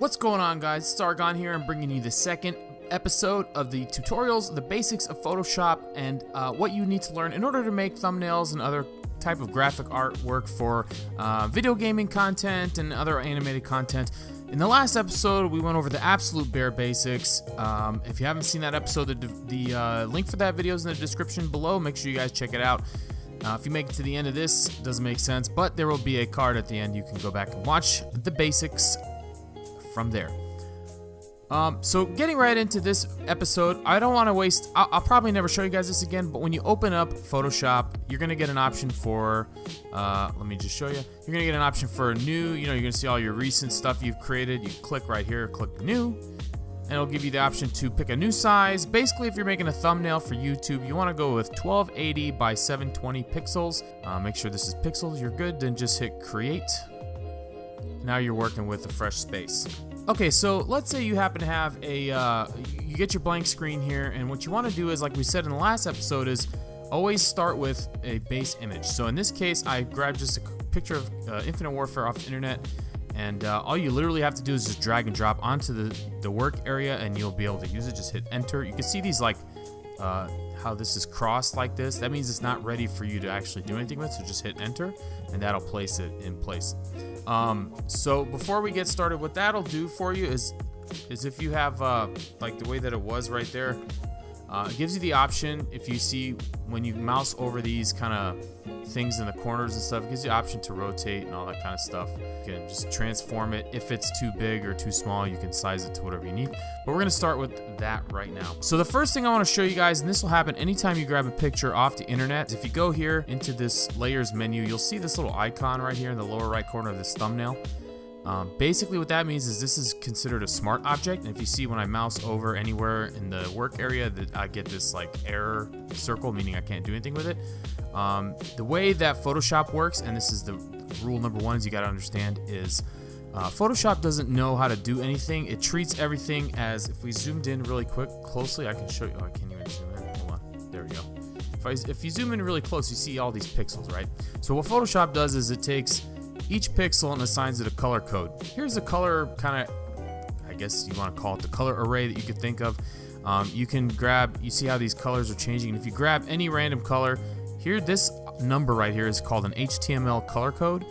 What's going on, guys? It's Argon here. I'm bringing you the second episode of the tutorials, the basics of Photoshop, and what you need to learn in order to make thumbnails and other type of graphic artwork for video gaming content and other animated content. In the last episode, we went over the absolute bare basics. If you haven't seen that episode, the link for that video is in the description below. Make sure you guys check it out. If you make it to the end of this, it doesn't make sense, but there will be a card at the end. You can go back and watch the basics from there. So getting right into this episode, I don't want to waste, I'll probably never show you guys this again, but when you open up Photoshop, you're going to get an option for, let me just show you. You're going to get an option for new, you're going to see all your recent stuff you've created. You click right here, click new, and it'll give you the option to pick a new size. Basically, if you're making a thumbnail for YouTube, you want to go with 1280 by 720 pixels. Make sure this is pixels, you're good, then just hit create. Now you're working with a fresh space. Okay, so let's say you happen to have a, you get your blank screen here, and what you want to do is, like we said in the last episode, is always start with a base image. So in this case, I grabbed just a picture of Infinite Warfare off the internet, and all you literally have to do is just drag and drop onto the work area, and you'll be able to use it. Just hit enter. You can see these, like, how this is crossed like this. That means it's not ready for you to actually do anything with, so just hit enter, and that'll place it in place. So before we get started, what that'll do for you is if you have like the way that it was right there, it gives you the option, if you see when you mouse over these kind of things in the corners and stuff, it gives you the option to rotate and all that kind of stuff. You can just transform it. If it's too big or too small, you can size it to whatever you need. But we're going to start with that right now. So the first thing I want to show you guys, and this will happen anytime you grab a picture off the internet, is if you go here into this layers menu, you'll see this little icon right here in the lower right corner of this thumbnail. Basically what that means is this is considered a smart object, and if you see when I mouse over anywhere in the work area, that I get this like error circle, meaning I can't do anything with it. The way that Photoshop works, and this is the rule number one, is you got to understand, is Photoshop doesn't know how to do anything. It treats everything as, if we zoomed in really closely, I can show you. Oh, I can't even zoom in. Hold on. There we go. If you zoom in really close, you see all these pixels, right? So what Photoshop does is it takes each pixel and assigns it a color code. Here's the color kind of, I guess you want to call it the color array that you could think of. You can grab, you see how these colors are changing, and if you grab any random color, here, this number right here is called an HTML color code,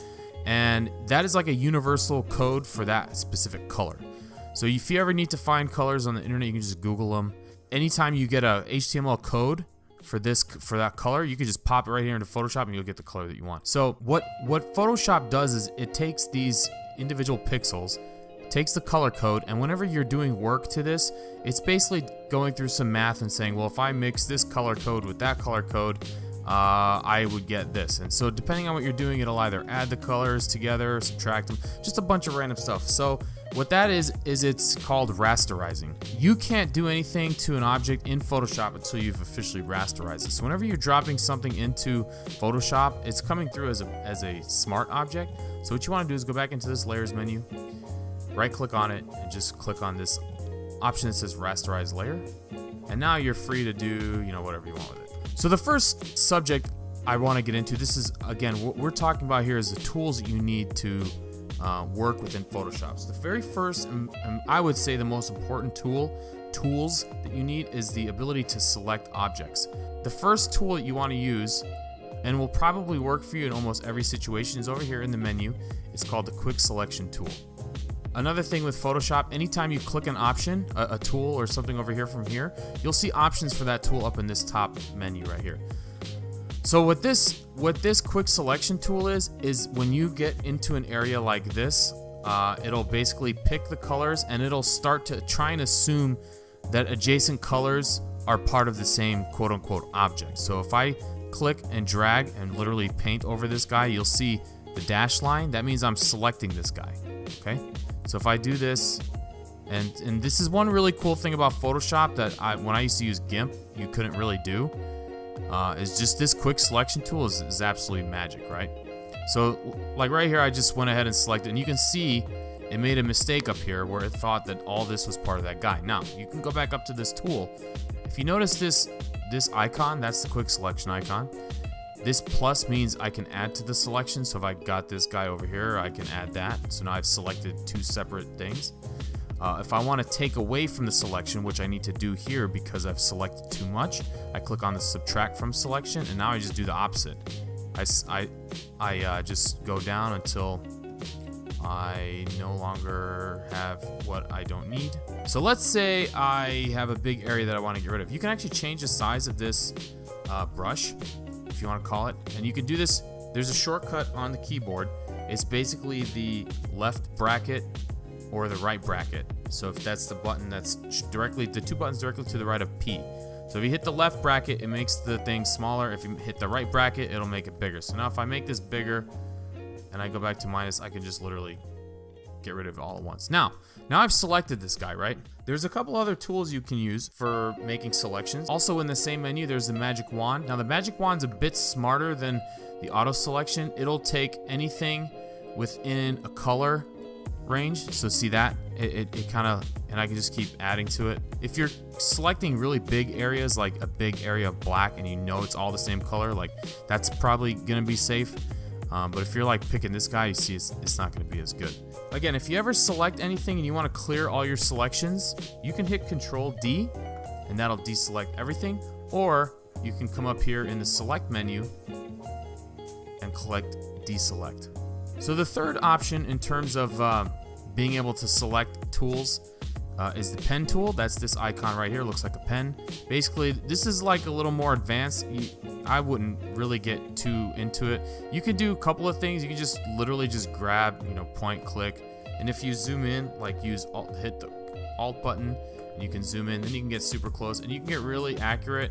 and that is like a universal code for that specific color. So if you ever need to find colors on the internet, you can just Google them. Anytime you get a HTML code for that color, you can just pop it right here into Photoshop and you'll get the color that you want. So what Photoshop does is it takes these individual pixels, takes the color code, and whenever you're doing work to this, it's basically going through some math and saying, well, if I mix this color code with that color code, I would get this. And so depending on what you're doing, it'll either add the colors together, subtract them, just a bunch of random stuff. So what that is it's called rasterizing. You can't do anything to an object in Photoshop until you've officially rasterized it. So whenever you're dropping something into Photoshop, it's coming through as a smart object. So what you want to do is go back into this layers menu, right click on it, and just click on this option that says rasterize layer. And now you're free to do, whatever you want with it. So the first subject I want to get into, this is, again, what we're talking about here is the tools that you need to work within Photoshop. So the very first, and I would say the most important tools that you need is the ability to select objects. The first tool that you want to use, and will probably work for you in almost every situation, is over here in the menu. It's called the quick selection tool. Another thing with Photoshop, anytime you click an option, a tool or something over here from here, you'll see options for that tool up in this top menu right here. So what this quick selection tool is when you get into an area like this, it'll basically pick the colors and it'll start to try and assume that adjacent colors are part of the same quote-unquote object. So if I click and drag and literally paint over this guy, you'll see the dash line. That means I'm selecting this guy, okay? So if I do this, and this is one really cool thing about Photoshop that when I used to use GIMP, you couldn't really do, is just this quick selection tool is absolutely magic, right? So like right here, I just went ahead and selected, and you can see it made a mistake up here where it thought that all this was part of that guy. Now, you can go back up to this tool. If you notice this icon, that's the quick selection icon. This plus means I can add to the selection. So if I got this guy over here, I can add that. So now I've selected two separate things. If I want to take away from the selection, which I need to do here because I've selected too much, I click on the subtract from selection, and now I just do the opposite. I just go down until I no longer have what I don't need. So let's say I have a big area that I want to get rid of. You can actually change the size of this brush, if you want to call it, and you can do this. There's a shortcut on the keyboard. It's basically the left bracket or the right bracket. So if that's the button that's directly, the two buttons directly to the right of P. So if you hit the left bracket, it makes the thing smaller. If you hit the right bracket, it'll make it bigger. So now if I make this bigger and I go back to minus, I can just literally get rid of it all at once. Now I've selected this guy, right? There's a couple other tools you can use for making selections. Also in the same menu, there's the magic wand. Now the magic wand's a bit smarter than the auto selection. It'll take anything within a color range. So see that? It kind of, and I can just keep adding to it. If you're selecting really big areas, like a big area of black, and you know it's all the same color, like that's probably gonna be safe. But if you're like picking this guy, you see it's not gonna be as good. Again, if you ever select anything and you wanna clear all your selections, you can hit Control D, and that'll deselect everything. Or you can come up here in the select menu and collect deselect. So the third option in terms of being able to select tools is the pen tool. That's this icon right here. Looks like a pen. Basically, this is like a little more advanced. I wouldn't really get too into it. You can do a couple of things. You can just literally just grab, point, click, and if you zoom in, like hit the Alt button, and you can zoom in. Then you can get super close, and you can get really accurate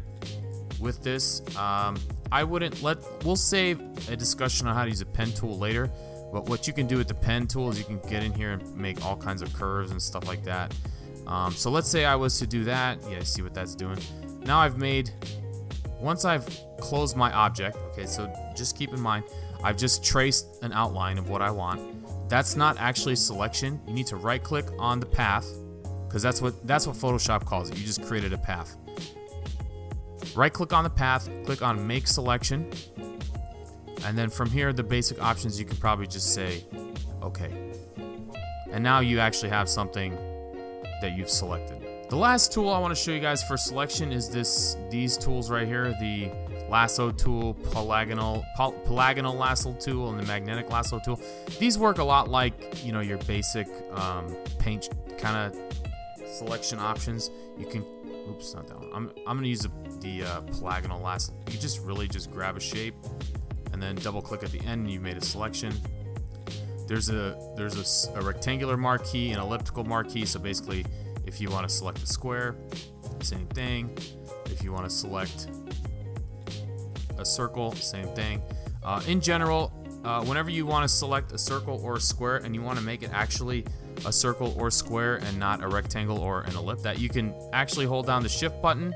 with this. We'll save a discussion on how to use a pen tool later. But what you can do with the pen tool is you can get in here and make all kinds of curves and stuff like that. So let's say I was to do that. Yeah, see what that's doing. Now once I've closed my object, okay, so just keep in mind, I've just traced an outline of what I want. That's not actually selection. You need to right click on the path, because that's what Photoshop calls it. You just created a path. Right click on the path, click on make selection. And then from here, the basic options, you can probably just say, okay. And now you actually have something that you've selected. The last tool I want to show you guys for selection is these tools right here, the lasso tool, polygonal lasso tool, and the magnetic lasso tool. These work a lot like, your basic paint kind of selection options. You can, oops, not that one. I'm going to use the polygonal lasso. You just grab a shape, and then double click at the end, and you've made a selection. There's a rectangular marquee and elliptical marquee. So basically, if you want to select a square, same thing. If you want to select a circle, same thing. In general, whenever you want to select a circle or a square and you want to make it actually a circle or square and not a rectangle or an ellipse, that you can actually hold down the shift button,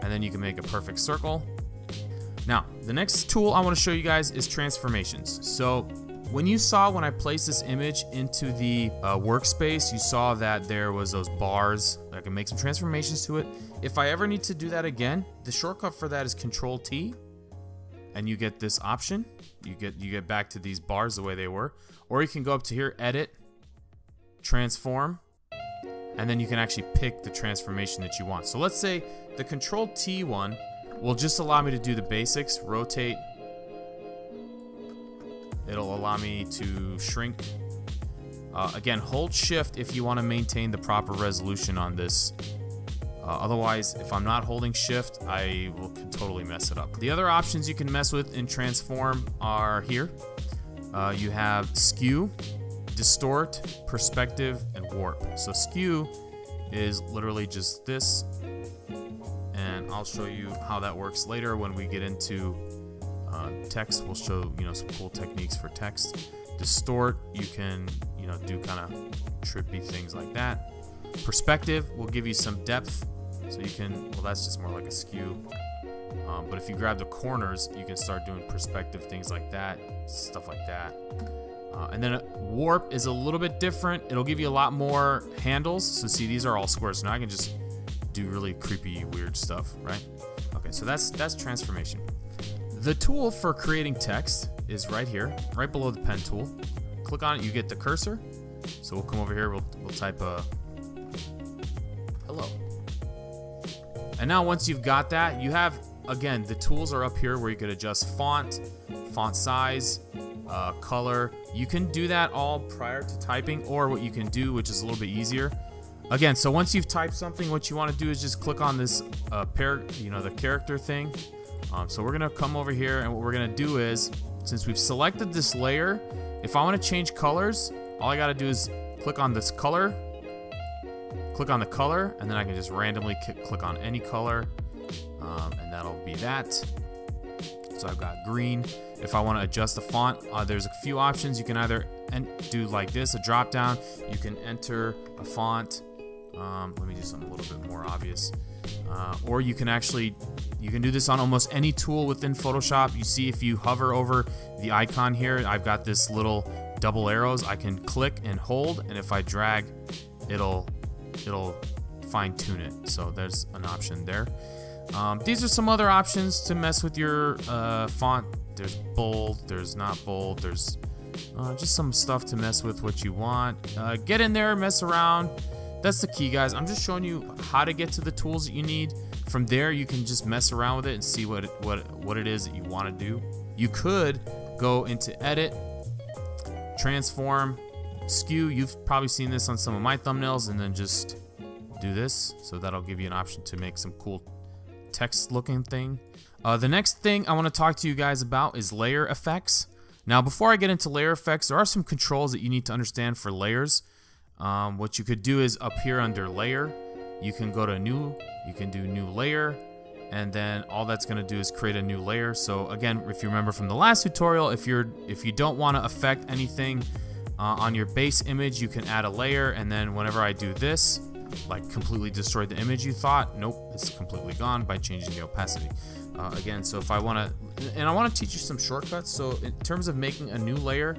and then you can make a perfect circle. Now, the next tool I want to show you guys is transformations. So when I placed this image into the workspace, you saw that there was those bars. I can make some transformations to it. If I ever need to do that again, the shortcut for that is Control T, and you get this option. You get back to these bars the way they were. Or you can go up to here, Edit, Transform, and then you can actually pick the transformation that you want. So let's say the Control T one will just allow me to do the basics, rotate. It'll allow me to shrink. Again, hold shift if you want to maintain the proper resolution on this. Otherwise, if I'm not holding shift, I can totally mess it up. The other options you can mess with in transform are here. You have skew, distort, perspective, and warp. So skew is literally just this. And I'll show you how that works later when we get into text. We'll show some cool techniques for text. Distort, you can do kind of trippy things like that. Perspective will give you some depth, so you can, well, that's just more like a skew. But if you grab the corners, you can start doing perspective things like that, stuff like that. And then warp is a little bit different. It'll give you a lot more handles. So see, these are all squares. So now I can just do really creepy, weird stuff, right? Okay, so that's transformation. The tool for creating text is right here, right below the pen tool. Click on it, you get the cursor. So we'll come over here, we'll type hello. And now once you've got that, you have, again, the tools are up here where you could adjust font size, color. You can do that all prior to typing, or what you can do, which is a little bit easier. Again, so once you've typed something, what you want to do is just click on this the character thing. So we're gonna come over here, and what we're gonna do is, since we've selected this layer, if I want to change colors, all I gotta do is click on this color, click on the color, and then I can just randomly click on any color, and that'll be that. So I've got green. If I want to adjust the font, there's a few options. You can either do like this, a drop down. You can enter a font. Let me do something a little bit more obvious. Or you can do this on almost any tool within Photoshop. You see, if you hover over the icon here, I've got this little double arrows. I can click and hold, and if I drag, it'll fine tune it. So there's an option there. These are some other options to mess with your font. There's bold, there's not bold, there's just some stuff to mess with what you want. Get in there, mess around. That's the key, guys. I'm just showing you how to get to the tools that you need. From there, you can just mess around with it and see what it is that you want to do. You could go into Edit, Transform, Skew. You've probably seen this on some of my thumbnails, and then just do this. So that'll give you an option to make some cool text-looking thing. The next thing I want to talk to you guys about is layer effects. Now, before I get into layer effects, there are some controls that you need to understand for layers. What you could do is up here under layer, you can go to new, you can do new layer, and then all that's going to do is create a new layer. So again, if you remember from the last tutorial, if you don't want to affect anything on your base image, you can add a layer, and then whenever I do this, like completely destroyed the image you thought, nope, it's completely gone by changing the opacity. Again, so if I want to, and I want to teach you some shortcuts. So in terms of making a new layer,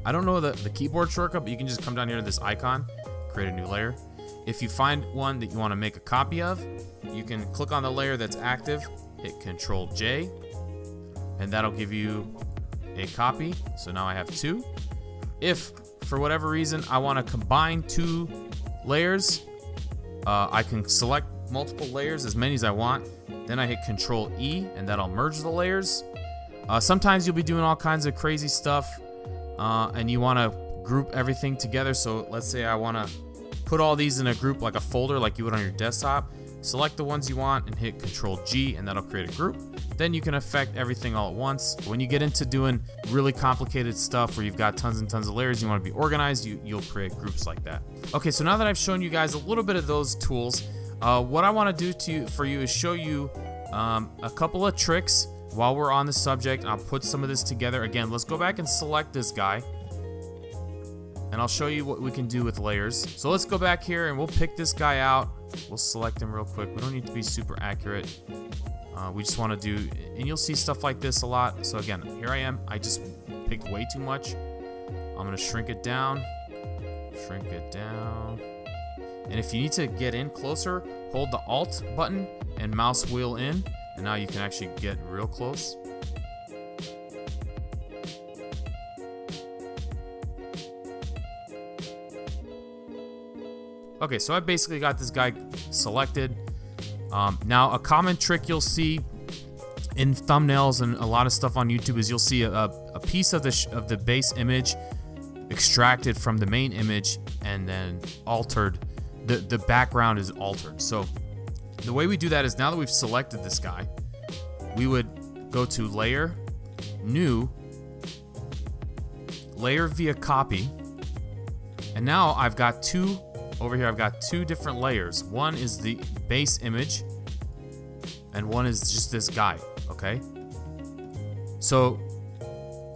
I don't know the keyboard shortcut, but you can just come down here to this icon, create a new layer. If you find one that you want to make a copy of, you can click on the layer that's active, hit Control J, and that'll give you a copy. So now I have two. If for whatever reason I want to combine two layers, I can select multiple layers, as many as I want. Then I hit Control E, and that'll merge the layers. Sometimes you'll be doing all kinds of crazy stuff, and you want to group everything together. So let's say I want to put all these in a group, like a folder, like you would on your desktop. Select the ones you want and hit Control G, and that'll create a group. Then you can affect everything all at once. When you get into doing really complicated stuff where you've got tons and tons of layers, you want to be organized, you'll create groups like that. Okay, so now that I've shown you guys a little bit of those tools, what I want to do for you is show you a couple of tricks while we're on the subject. I'll put some of this together. Again, let's go back and select this guy, and I'll show you what we can do with layers. So let's go back here and we'll pick this guy out. We'll select him real quick. We don't need to be super accurate. We just want to do, and you'll see stuff like this a lot. So again, here I am. I just picked way too much. I'm going to shrink it down. Shrink it down. And if you need to get in closer, hold the Alt button and mouse wheel in. And now you can actually get real close. Okay, so I basically got this guy selected. Now, a common trick you'll see in thumbnails and a lot of stuff on YouTube is you'll see a piece of the base image extracted from the main image and then altered. The background is altered. So the way we do that is, now that we've selected this guy, we would go to Layer, New, Layer via Copy, and now I've got two. Over here, I've got two different layers. One is the base image, and one is just this guy, okay? So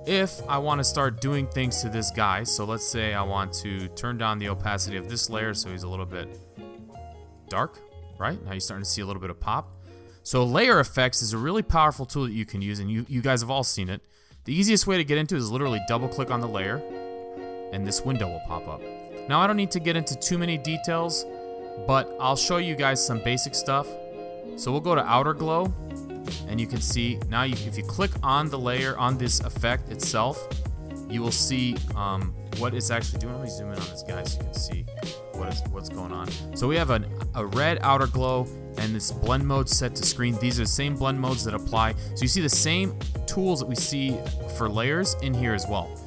if I want to start doing things to this guy, so let's say I want to turn down the opacity of this layer so he's a little bit dark, right? Now you're starting to see a little bit of pop. So layer effects is a really powerful tool that you can use, and you guys have all seen it. The easiest way to get into it is literally double click on the layer, and this window will pop up. Now, I don't need to get into too many details, but I'll show you guys some basic stuff. So we'll go to Outer Glow, and you can see now if you click on the layer on this effect itself, you will see what it's actually doing. Let me zoom in on this guy so you can see what's going on. So we have a red outer glow and this blend mode set to screen. These are the same blend modes that apply. So you see the same tools that we see for layers in here as well.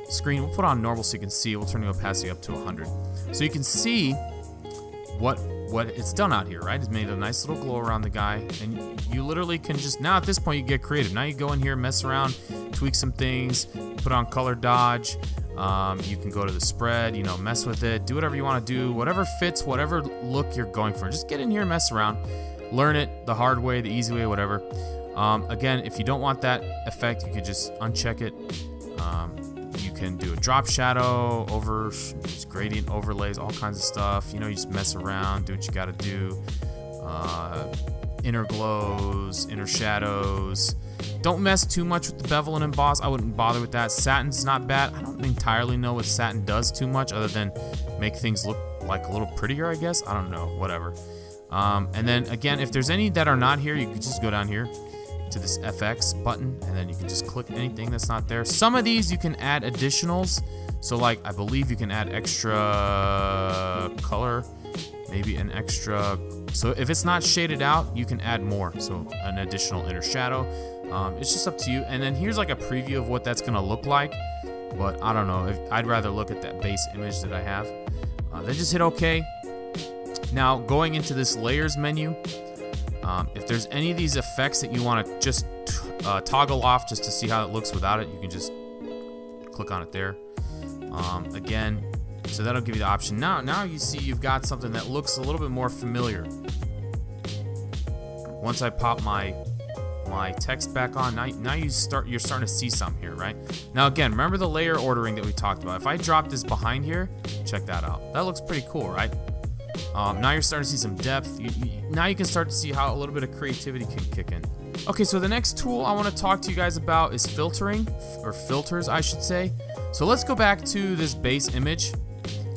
Screen, we'll put on normal so you can see. We'll turn the opacity up to 100. So you can see what it's done out here, right? It's made a nice little glow around the guy, and you literally can just, now at this point you get creative. Now you go in here, mess around, tweak some things, put on color dodge. You can go to the spread, you know, mess with it, do whatever you want to do, whatever fits, whatever look you're going for. Just get in here, mess around, learn it the hard way, the easy way, whatever. Again, if you don't want that effect, you could just uncheck it. You can do a drop shadow, gradient overlays, all kinds of stuff. You know, you just mess around, do what you got to do. Inner glows, inner shadows. Don't mess too much with the bevel and emboss. I wouldn't bother with that. Satin's not bad. I don't entirely know what satin does too much other than make things look like a little prettier, I guess. I don't know, whatever. And then again, if there's any that are not here, you can just go down here to this FX button, and then you can just click anything that's not there. Some of these you can add additionals. So like, I believe you can add extra color, maybe an extra. So if it's not shaded out, you can add more. So an additional inner shadow. It's just up to you. And then here's like a preview of what that's gonna look like. But I don't know, I'd rather look at that base image that I have. Then just hit OK. Now going into this layers menu, if there's any of these effects that you want to just toggle off just to see how it looks without it, you can just click on it there. Again, so that'll give you the option. Now you see you've got something that looks a little bit more familiar. Once I pop my text back on, now you're starting to see some here, right? Now again, remember the layer ordering that we talked about. If I drop this behind here, check that out. That looks pretty cool, right? Now you're starting to see some depth. Now you can start to see how a little bit of creativity can kick in. Okay, so the next tool I want to talk to you guys about is filtering, or filters, I should say. So let's go back to this base image.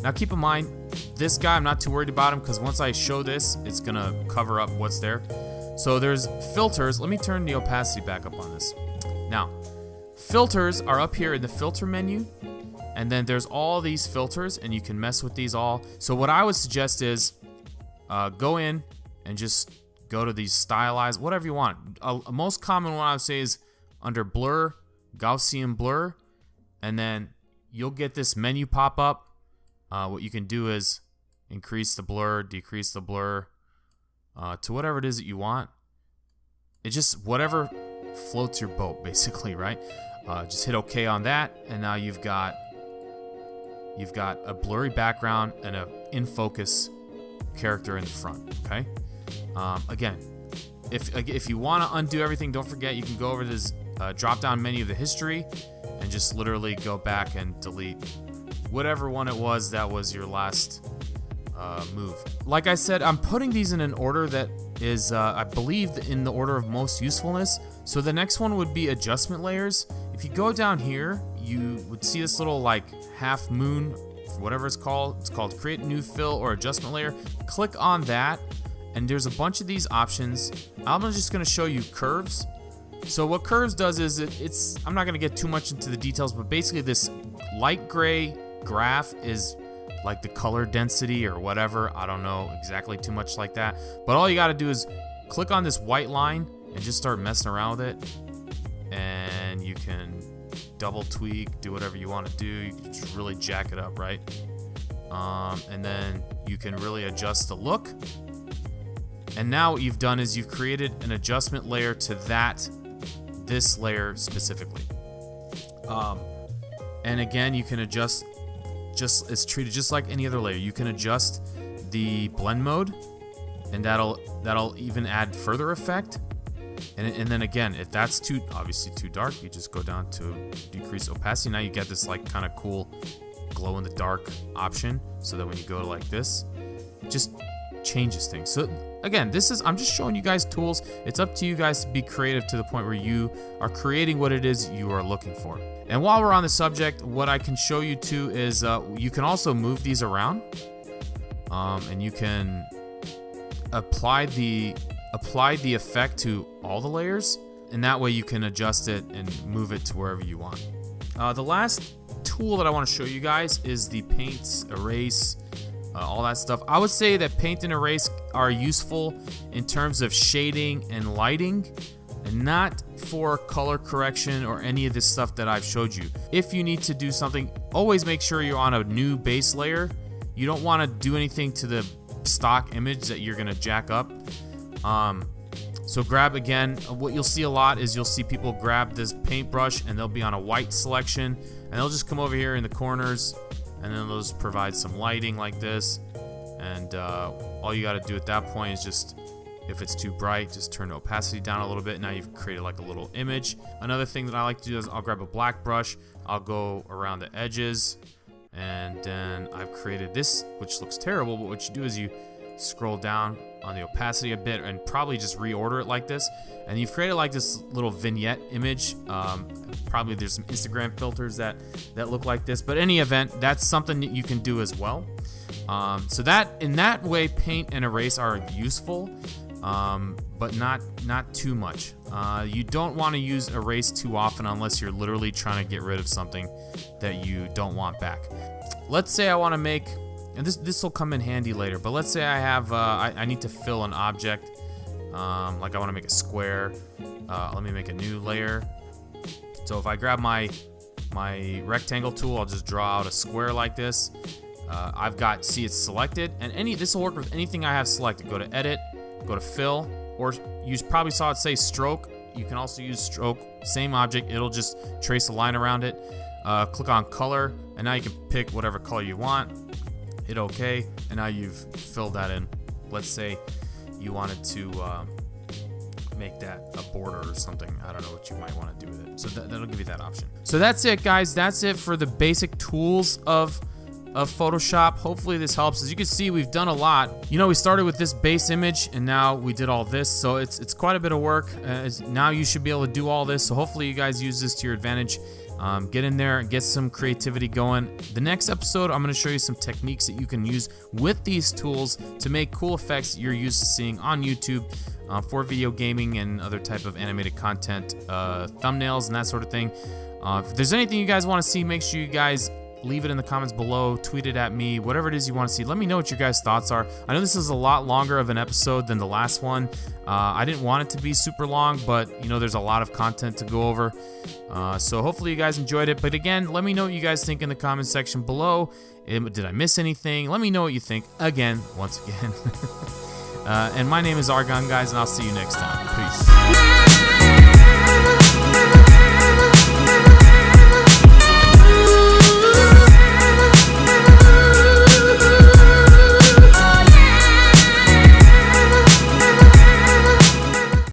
Now keep in mind, this guy, I'm not too worried about him because once I show this, it's gonna cover up what's there. So there's filters. Let me turn the opacity back up on this. Now, filters are up here in the filter menu. And then there's all these filters, and you can mess with these all. So what I would suggest is go in and just go to these stylized, whatever you want. A most common one I would say is under blur, Gaussian blur, and then you'll get this menu pop up. What you can do is increase the blur, decrease the blur to whatever it is that you want. It's just whatever floats your boat, basically, right? Just hit OK on that, and now you've got a blurry background and a in focus character in the front. Okay. Again, if you want to undo everything, don't forget you can go over to this drop down menu of the history and just literally go back and delete whatever one it was that was your last move. Like I said, I'm putting these in an order that is, I believe, in the order of most usefulness. So the next one would be adjustment layers. If you go down here, you would see this little like half moon, whatever it's called. It's called create new fill or adjustment layer. Click on that, and there's a bunch of these options. I'm just going to show you curves. So what curves does is it's I'm not going to get too much into the details, but basically this light gray graph is like the color density or whatever. I don't know exactly too much like that, but all you got to do is click on this white line and just start messing around with it, and you can double tweak, do whatever you want to do. You can just really jack it up, right? And then you can really adjust the look. And now what you've done is you've created an adjustment layer to this layer specifically. And again, you can adjust, it's treated just like any other layer. You can adjust the blend mode, and that'll even add further effect. And then again, if that's obviously too dark, you just go down to decrease opacity. Now you get this like kind of cool glow in the dark option, so that when you go to like this, it just changes things. So again, I'm just showing you guys tools. It's up to you guys to be creative to the point where you are creating what it is you are looking for. And while we're on the subject, what I can show you too is you can also move these around, and you can apply the apply the effect to all the layers, and that way you can adjust it and move it to wherever you want. The last tool that I want to show you guys is the paint, erase, all that stuff. I would say that paint and erase are useful in terms of shading and lighting, and not for color correction or any of this stuff that I've showed you. If you need to do something, always make sure you're on a new base layer. You don't want to do anything to the stock image that you're gonna jack up. So grab, again, what you'll see a lot is you'll see people grab this paintbrush and they'll be on a white selection, and they'll just come over here in the corners, and then they'll just provide some lighting like this. And all you got to do at that point is just, if it's too bright, just turn the opacity down a little bit. Now you've created like a little image. Another thing that I like to do is I'll grab a black brush, I'll go around the edges, and then I've created this, which looks terrible, but what you do is you scroll down on the opacity a bit and probably just reorder it like this, and you've created like this little vignette image. Probably there's some Instagram filters that look like this, but any event, that's something that you can do as well. So that in that way, paint and erase are useful, but not too much. You don't want to use erase too often unless you're literally trying to get rid of something that you don't want back. Let's say I want to make, and this will come in handy later, but let's say I have I need to fill an object, like I want to make a square. Let me make a new layer. So if I grab my rectangle tool, I'll just draw out a square like this. I've got, see, it's selected, and this will work with anything I have selected. Go to edit, go to fill, or you probably saw it say stroke. You can also use stroke, same object, it'll just trace a line around it. Click on color, and now you can pick whatever color you want. Hit OK, and now you've filled that in. Let's say you wanted to make that a border or something. I don't know what you might want to do with it. So that'll give you that option. So that's it, guys. That's it for the basic tools of Photoshop. Hopefully this helps. As you can see, we've done a lot. You know, we started with this base image, and now we did all this. So it's quite a bit of work. Now you should be able to do all this. So hopefully you guys use this to your advantage. Get in there and get some creativity going. The next episode, I'm going to show you some techniques that you can use with these tools to make cool effects you're used to seeing on YouTube for video gaming and other type of animated content, thumbnails and that sort of thing. If there's anything you guys want to see, make sure you guys leave it in the comments below, tweet it at me, whatever it is you want to see. Let me know what your guys' thoughts are. I know this is a lot longer of an episode than the last one. I didn't want it to be super long, but you know, there's a lot of content to go over. So hopefully you guys enjoyed it. But again, let me know what you guys think in the comment section below. Did I miss anything? Let me know what you think. Again, once again. And my name is Argon, guys, and I'll see you next time. Peace.